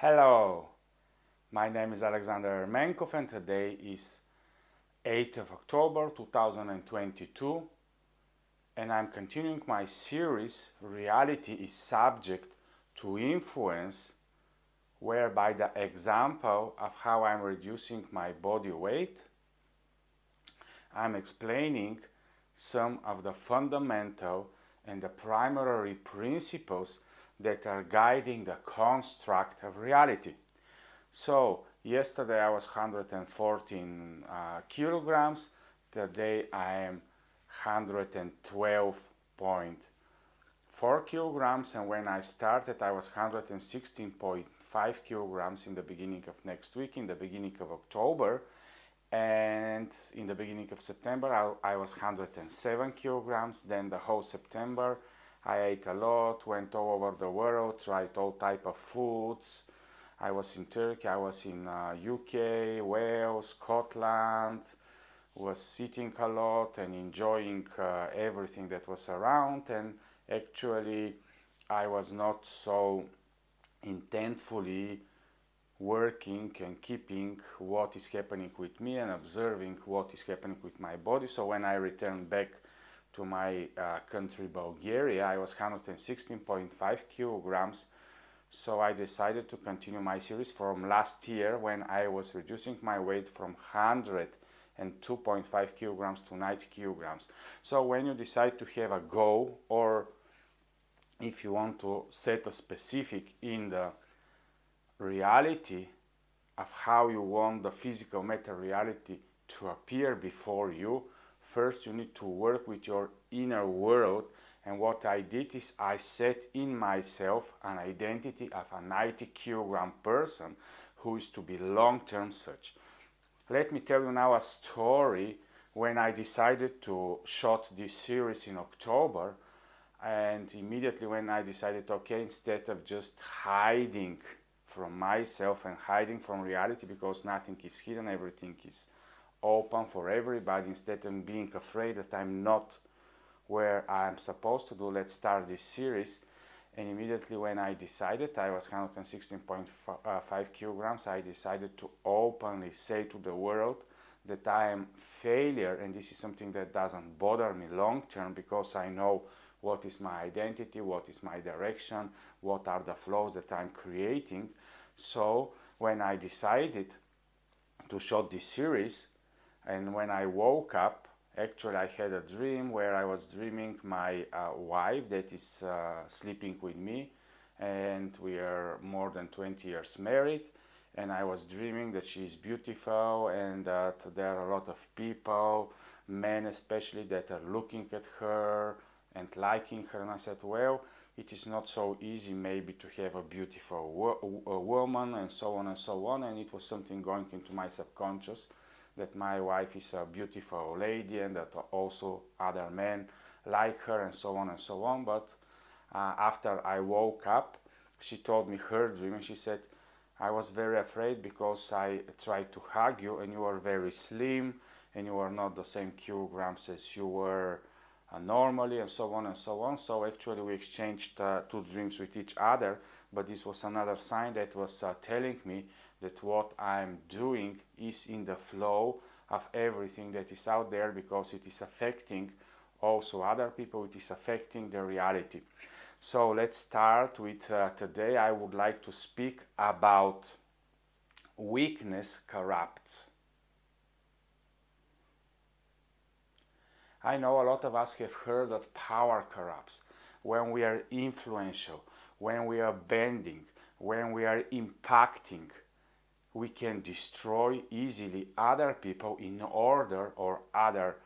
Hello, my name is Alexander Ermenkov and today is 8th of October 2022 and I'm continuing my series Reality is Subject to Influence, whereby the example of how I'm reducing my body weight, I'm explaining some of the fundamental and the primary principles that are guiding the construct of reality. So yesterday I was 114 kilograms. Today I am 112.4 kilograms, and when I started I was 116.5 kilograms in the beginning of next week, in the beginning of October, and in the beginning of September I was 107 kilograms. Then the whole September I ate a lot, went all over the world, tried all type of foods. I was in Turkey, I was in UK, Wales, Scotland, was eating a lot and enjoying everything that was around, and actually I was not so intentfully working and keeping what is happening with me and observing what is happening with my body. So when I returned back to my country, Bulgaria, I was 116.5 kilograms. So I decided to continue my series from last year when I was reducing my weight from 102.5 kilograms to 90 kilograms. So when you decide to have a goal, or if you want to set a specific in the reality of how you want the physical matter reality to appear before you, first you need to work with your inner world. And what I did is I set in myself an identity of a 90 kilogram person who is to be long-term such. Let me tell you now a story when I decided to shoot this series in October, and immediately when I decided, okay, instead of just hiding from myself and hiding from reality, because nothing is hidden, everything is open for everybody, instead of being afraid that I'm not where I'm supposed to do, let's start this series. And immediately when I decided, I was 116.5 kilograms, I decided to openly say to the world that I am failure, and this is something that doesn't bother me long term, because I know what is my identity, what is my direction, what are the flows that I'm creating. So when I decided to shoot this series, and when I woke up, actually I had a dream where I was dreaming my wife that is sleeping with me, and we are more than 20 years married, and I was dreaming that she is beautiful and that there are a lot of people, men especially, that are looking at her and liking her. And I said, well, it is not so easy maybe to have a beautiful woman, and so on and so on. And it was something going into my subconscious that my wife is a beautiful lady and that also other men like her, and so on and so on. But after I woke up, she told me her dream, and she said, I was very afraid because I tried to hug you and you are very slim and you are not the same kilograms as you were normally, and so on and so on. So actually we exchanged two dreams with each other, but this was another sign that was telling me that what I'm doing is in the flow of everything that is out there, because it is affecting also other people, it is affecting the reality. So let's start with today I would like to speak about weakness corrupts. I know a lot of us have heard that power corrupts. When we are influential, when we are bending, when we are impacting, we can destroy easily other people in order, or other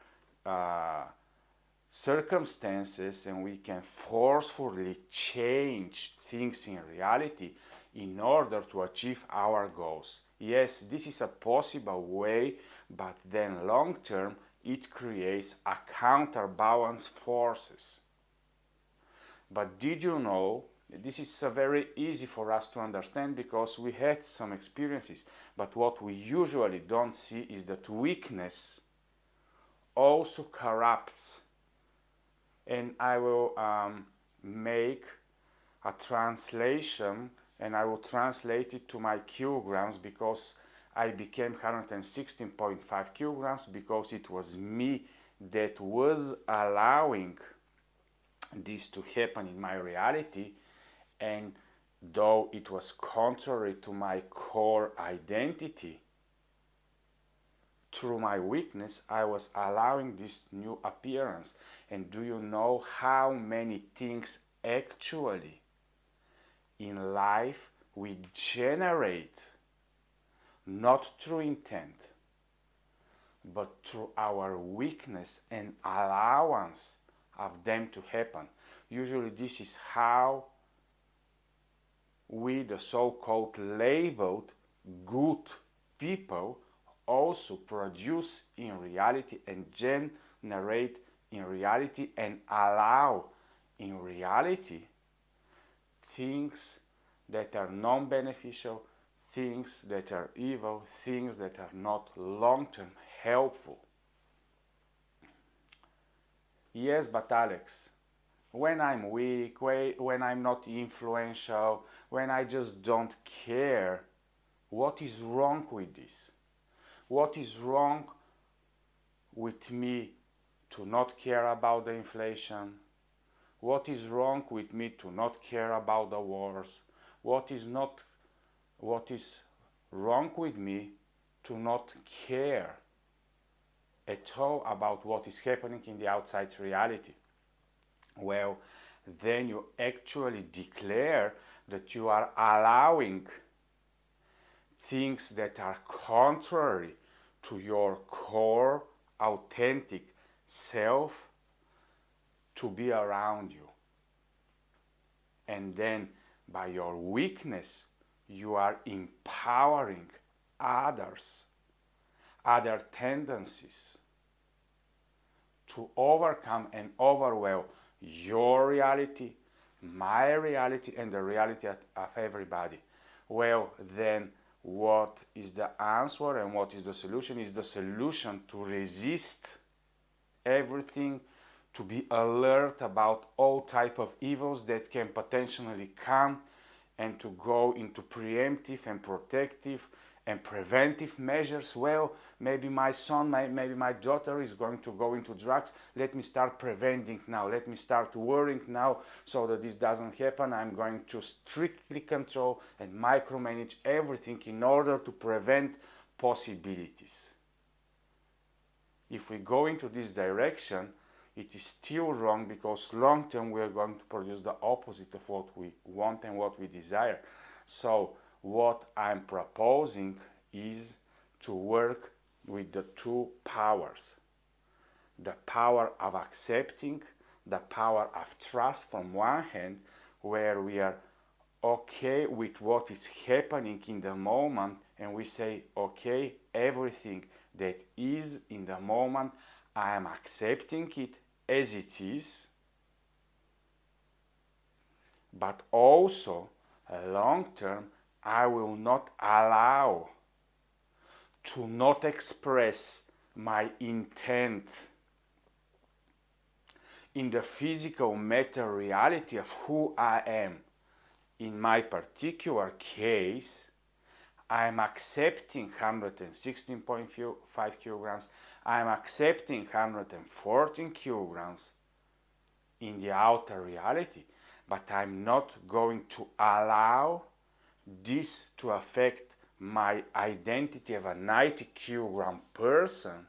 circumstances, and we can forcefully change things in reality in order to achieve our goals. Yes, this is a possible way, but then long term it creates a counterbalance forces. But did you know, this is very easy for us to understand because we had some experiences, but what we usually don't see is that weakness also corrupts. And I will make a translation and I will translate it to my kilograms, because I became 116.5 kilograms because it was me that was allowing this to happen in my reality. And though it was contrary to my core identity, through my weakness, I was allowing this new appearance. And do you know how many things actually in life we generate, not through intent, but through our weakness and allowance of them to happen? Usually this is how we, the so-called labeled good people, also produce in reality and generate in reality and allow in reality things that are non-beneficial, things that are evil, things that are not long-term helpful. Yes, but Alex, when I'm weak, when I'm not influential, when I just don't care, what is wrong with this? What is wrong with me to not care about the inflation? What is wrong with me to not care about the wars? What is wrong with me to not care at all about what is happening in the outside reality? Well, then you actually declare that you are allowing things that are contrary to your core, authentic self to be around you. And then by your weakness, you are empowering others, other tendencies to overcome and overwhelm your reality, my reality, and the reality of everybody. Well, then what is the answer and what is the solution? Is the solution to resist everything, to be alert about all type of evils that can potentially come, and to go into preemptive and protective and preventive measures. Well, maybe my son, maybe my daughter is going to go into drugs. Let me start preventing now. Let me start worrying now so that this doesn't happen. I'm going to strictly control and micromanage everything in order to prevent possibilities. If we go into this direction, it is still wrong, because long term we are going to produce the opposite of what we want and what we desire. So what I'm proposing is to work with the two powers. The power of accepting, the power of trust from one hand, where we are okay with what is happening in the moment, and we say, okay, everything that is in the moment, I am accepting it as it is. But also, long term, I will not allow to not express my intent in the physical matter reality of who I am. In my particular case, I am accepting 116.5 kilograms. I am accepting 114 kilograms in the outer reality, but I'm not going to allow this to affect my identity of a 90 kilogram person.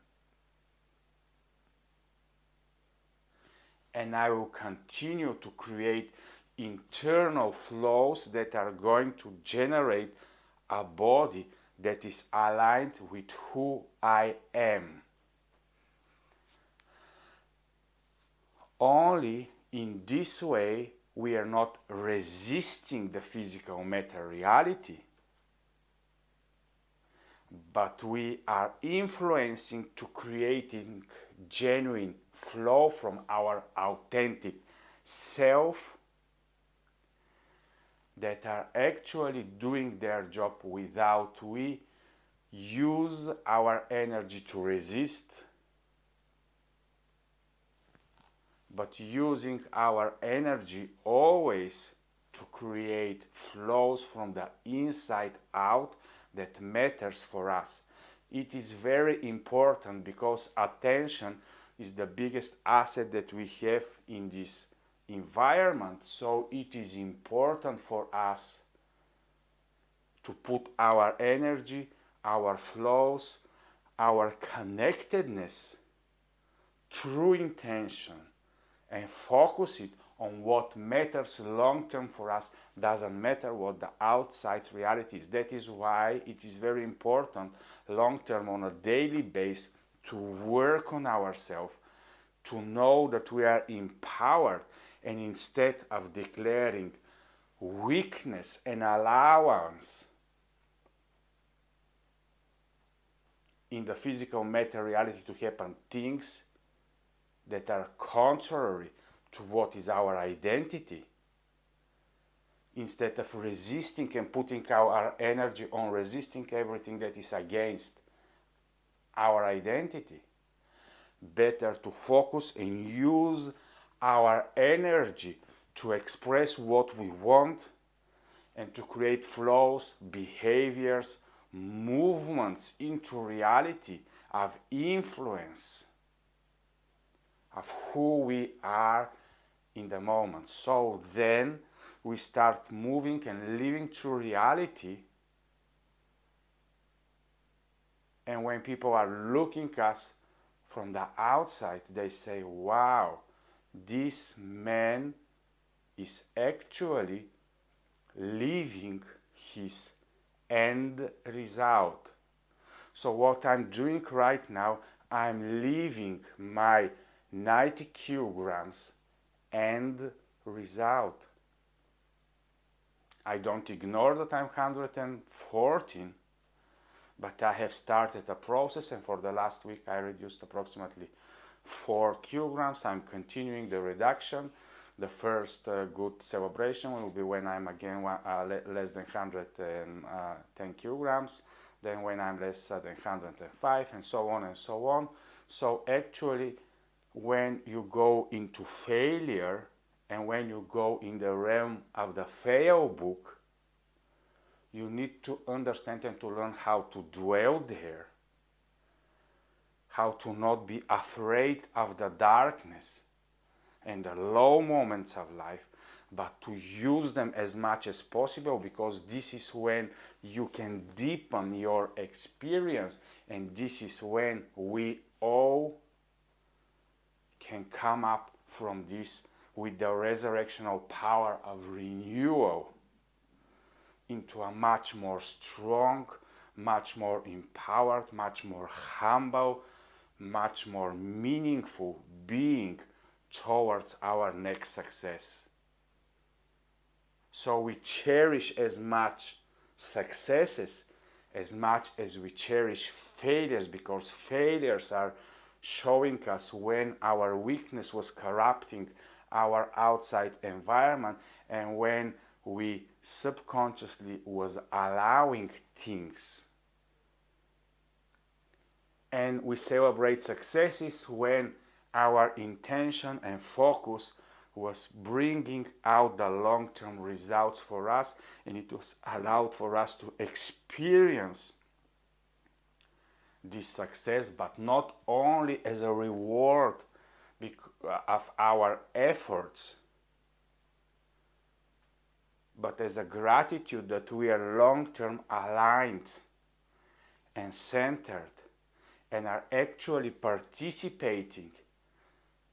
And I will continue to create internal flows that are going to generate a body that is aligned with who I am. Only in this way we are not resisting the physical matter reality, but we are influencing to creating genuine flow from our authentic self that are actually doing their job without we use our energy to resist, but using our energy always to create flows from the inside out that matters for us. It is very important because attention is the biggest asset that we have in this environment. So it is important for us to put our energy, our flows, our connectedness through intention and focus it on what matters long term for us. Doesn't matter what the outside reality is. That is why it is very important long term on a daily basis to work on ourselves, to know that we are empowered, and instead of declaring weakness and allowance in the physical matter reality to happen things that are contrary to what is our identity, instead of resisting and putting our energy on resisting everything that is against our identity. Better to focus and use our energy to express what we want and to create flows, behaviors, movements into reality of influence of who we are in the moment. So then we start moving and living through reality, and when people are looking at us from the outside, they say, wow, this man is actually living his end result. So what I'm doing right now, I'm living my 90 kilograms end result. I don't ignore that I'm 114, but I have started a process, and for the last week I reduced approximately 4 kilograms. I'm continuing the reduction. The first good celebration will be when I'm again less than 110 kilograms, then when I'm less than 105, and so on and so on. So actually, when you go into failure and when you go in the realm of the fail book, you need to understand and to learn how to dwell there, how to not be afraid of the darkness and the low moments of life, but to use them as much as possible, because this is when you can deepen your experience, and this is when we all can come up from this with the resurrectional power of renewal into a much more strong, much more empowered, much more humble, much more meaningful being towards our next success. So we cherish as much successes as much as we cherish failures, because failures are showing us when our weakness was corrupting our outside environment, and when we subconsciously was allowing things. And we celebrate successes when our intention and focus was bringing out the long-term results for us, and it was allowed for us to experience this success, but not only as a reward of our efforts, but as a gratitude that we are long-term aligned and centered and are actually participating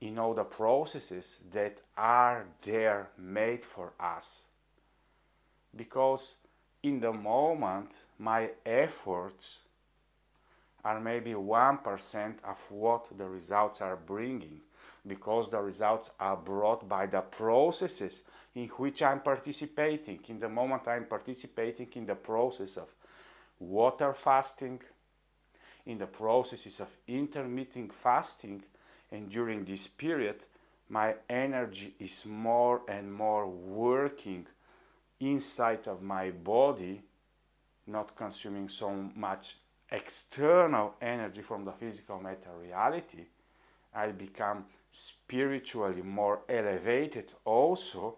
in all the processes that are there made for us. Because in the moment, my efforts are maybe 1% of what the results are bringing, because the results are brought by the processes in which I'm participating. In the moment, I'm participating in the process of water fasting, in the processes of intermittent fasting, and during this period, my energy is more and more working inside of my body, not consuming so much external energy from the physical matter reality. I become spiritually more elevated also,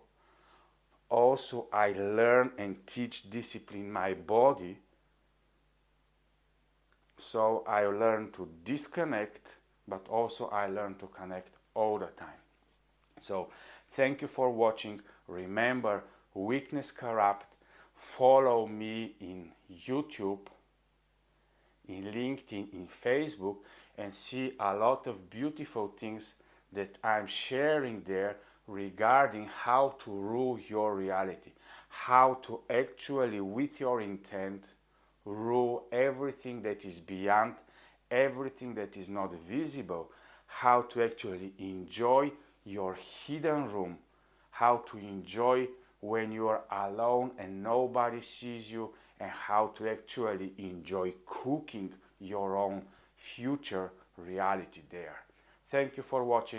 Also, I learn and teach discipline my body. So I learn to disconnect, but also I learn to connect all the time. So thank you for watching. Remember, Weakness Corrupt. Follow me in YouTube, in LinkedIn, in Facebook, and see a lot of beautiful things that I'm sharing there regarding how to rule your reality, how to actually, with your intent, rule everything that is beyond, everything that is not visible, how to actually enjoy your hidden room, how to enjoy when you are alone and nobody sees you, and how to actually enjoy cooking your own future reality there. Thank you for watching.